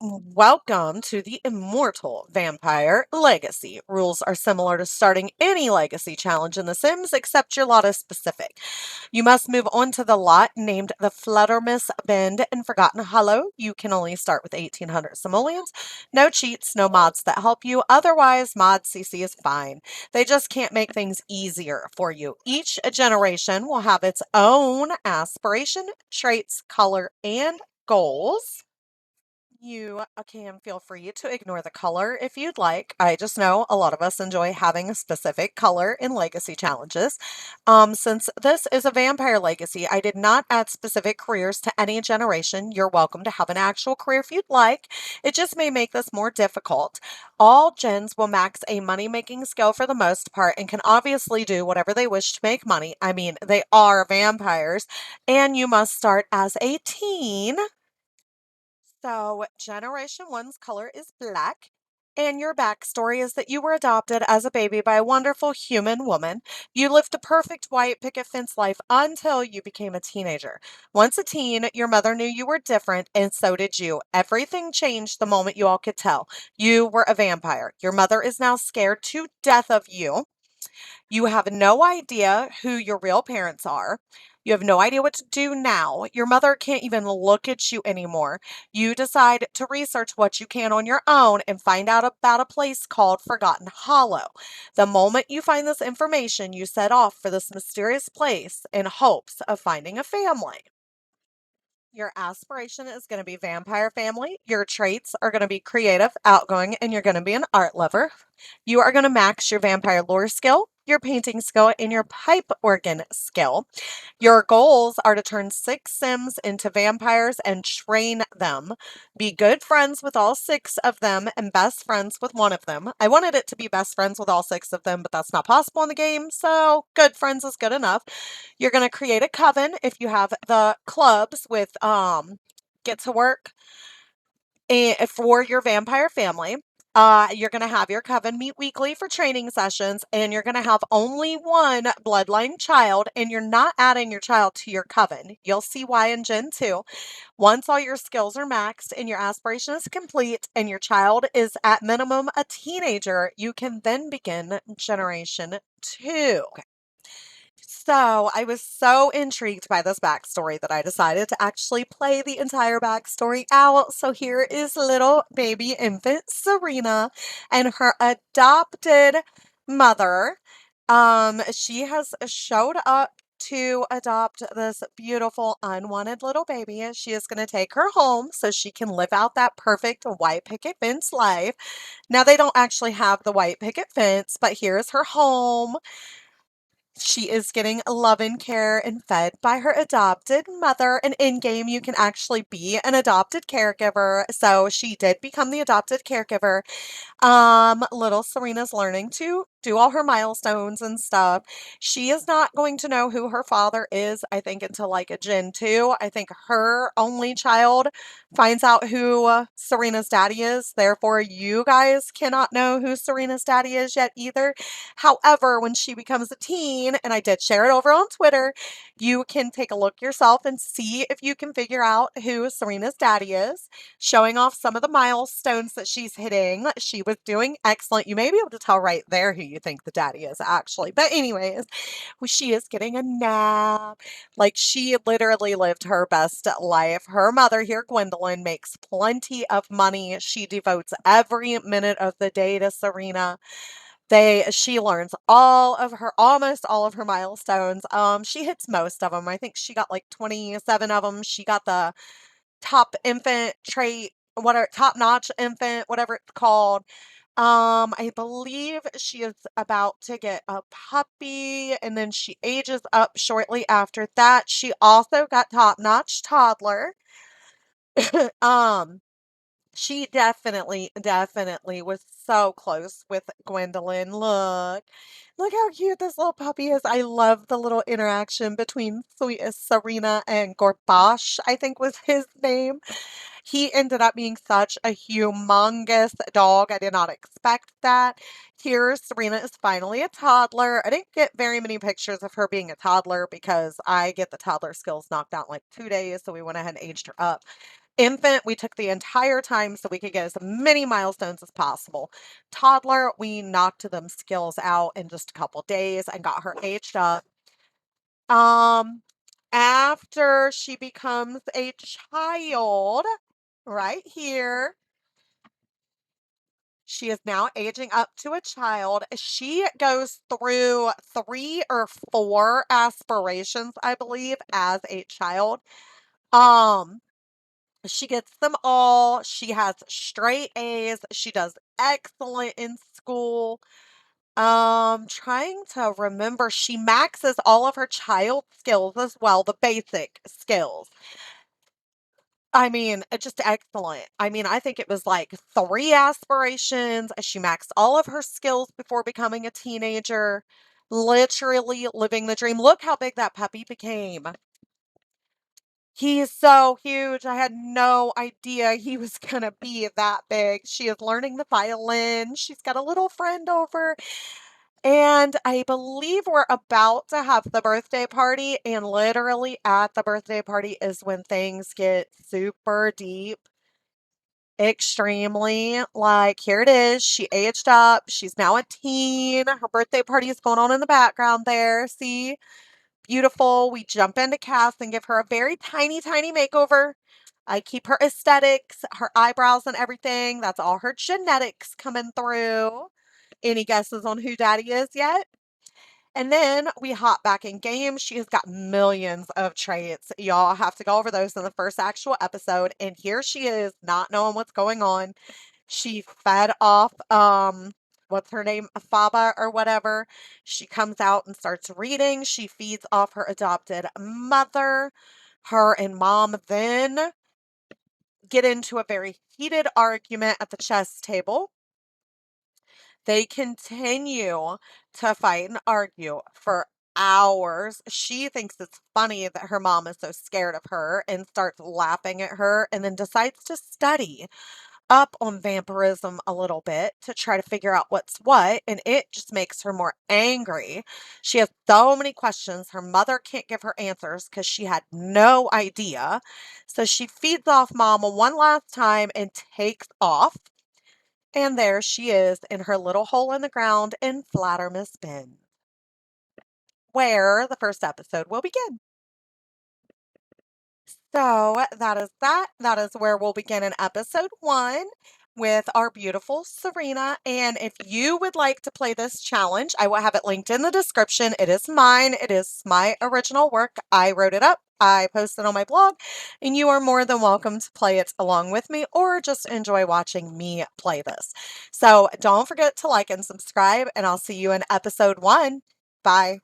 Welcome to the Immortal Vampire Legacy. Rules are similar to starting any legacy challenge in The Sims, except your lot is specific. You must move on to the lot named the Fluttermiss Bend in Forgotten Hollow. You can only start with 1800 simoleons. No cheats, no mods that help you. Otherwise, mod CC is fine. They just can't make things easier for you. Each generation will have its own aspiration, traits, color, and goals. You can feel free to ignore the color if you'd like. I just know a lot of us enjoy having a specific color in legacy challenges. Since this is a vampire legacy, I did not add specific careers to any generation. You're welcome to have an actual career if you'd like. It just may make this more difficult. All gens will max a money-making skill for the most part and can obviously do whatever they wish to make money. I mean, they are vampires, and you must start as a teen. So, Generation One's color is black, and your backstory is that you were adopted as a baby by a wonderful human woman. You lived a perfect white picket fence life until you became a teenager. Once a teen, your mother knew you were different, and so did you. Everything changed the moment you all could tell. You were a vampire. Your mother is now scared to death of you. You have no idea who your real parents are. You have no idea what to do now. Your mother can't even look at you anymore. You decide to research what you can on your own and find out about a place called Forgotten Hollow. The moment you find this information, you set off for this mysterious place in hopes of finding a family. Your aspiration is going to be vampire family. Your traits are going to be creative, outgoing, and you're going to be an art lover. You are going to max your vampire lore skill, your painting skill, and your pipe organ skill. Your goals are to turn 6 Sims into vampires and train them. Be good friends with all 6 of them and best friends with one of them. I wanted it to be best friends with all 6 of them, but that's not possible in the game, so good friends is good enough. You're going to create a coven if you have the clubs with get to work for your vampire family. You're going to have your coven meet weekly for training sessions, and you're going to have only one bloodline child, and you're not adding your child to your coven. You'll see why in Gen 2. Once all your skills are maxed and your aspiration is complete, and your child is at minimum a teenager, you can then begin Generation 2. So I was so intrigued by this backstory that I decided to actually play the entire backstory out. So here is little baby infant Serena and her adopted mother. She has showed up to adopt this beautiful unwanted little baby. She is going to take her home so she can live out that perfect white picket fence life. Now they don't actually have the white picket fence, but here's her home. She is getting love and care and fed by her adopted mother. And in game, you can actually be an adopted caregiver. So she did become the adopted caregiver. Little Serena's learning to do all her milestones and stuff. She is not going to know who her father is, I think, until like a Gen 2. I think her only child finds out who Serena's daddy is. Therefore, you guys cannot know who Serena's daddy is yet either. However, when she becomes a teen, and I did share it over on Twitter, you can take a look yourself and see if you can figure out who Serena's daddy is, showing off some of the milestones that she's hitting. She was doing excellent. You may be able to tell right there who you think the daddy is, actually. But, anyways, she is getting a nap. Like, she literally lived her best life. Her mother here, Gwendolyn, makes plenty of money. She devotes every minute of the day to Serena. She learns almost all of her milestones. She hits most of them. I think she got like 27 of them. She got the top infant trait, whatever, top notch infant, whatever it's called. I believe she is about to get a puppy, and then she ages up shortly after that. She also got top notch toddler. um she definitely was so close with Gwendolyn. Look how cute this little puppy is. I love the little interaction between sweet Serena and Gorbash, I think was his name. He ended up being such a humongous dog. I did not expect that. Here, Serena is finally a toddler. I didn't get very many pictures of her being a toddler because I get the toddler skills knocked out in like 2 days, so we went ahead and aged her up. Infant, we took the entire time so we could get as many milestones as possible. Toddler, we knocked them skills out in just a couple days and got her aged up. Um, After she becomes a child, right here, she is now aging up to a child. She goes through 3 or 4 aspirations, I believe, as a child. Um, she gets them all. She has straight A's. She does excellent in school. Trying to remember, she maxes all of her child skills as well, the basic skills. I mean, just excellent. I mean, I think it was like 3 aspirations. She maxed all of her skills before becoming a teenager, literally living the dream. Look how big that puppy became. He is so huge. I had no idea he was gonna be that big. She is learning the violin. She's got a little friend over. And I believe we're about to have the birthday party, and literally at the birthday party is when things get super deep, extremely. Like, here it is. She aged up. She's now a teen. Her birthday party is going on in the background there. See? Beautiful. We jump into Cass and give her a very tiny, tiny makeover. I keep her aesthetics, her eyebrows and everything. That's all her genetics coming through. Any guesses on who daddy is yet? And then we hop back in game. She has got millions of traits. Y'all have to go over those in the first actual episode. And here she is, not knowing what's going on. She fed off what's her name? Faba or whatever. She comes out and starts reading. She feeds off her adopted mother. Her and mom then get into a very heated argument at the chess table. They continue to fight and argue for hours. She thinks it's funny that her mom is so scared of her and starts laughing at her and then decides to study up on vampirism a little bit to try to figure out what's what. And it just makes her more angry. She has so many questions. Her mother can't give her answers because she had no idea. So she feeds off mom one last time and takes off. And there she is in her little hole in the ground in Flattermiss Bend, where the first episode will begin. So that is that. That is where we'll begin in episode 1 with our beautiful Serena. And if you would like to play this challenge, I will have it linked in the description. It is mine. It is my original work. I wrote it up. I posted on my blog, and you are more than welcome to play it along with me or just enjoy watching me play this. So don't forget to like and subscribe, and I'll see you in episode 1. Bye.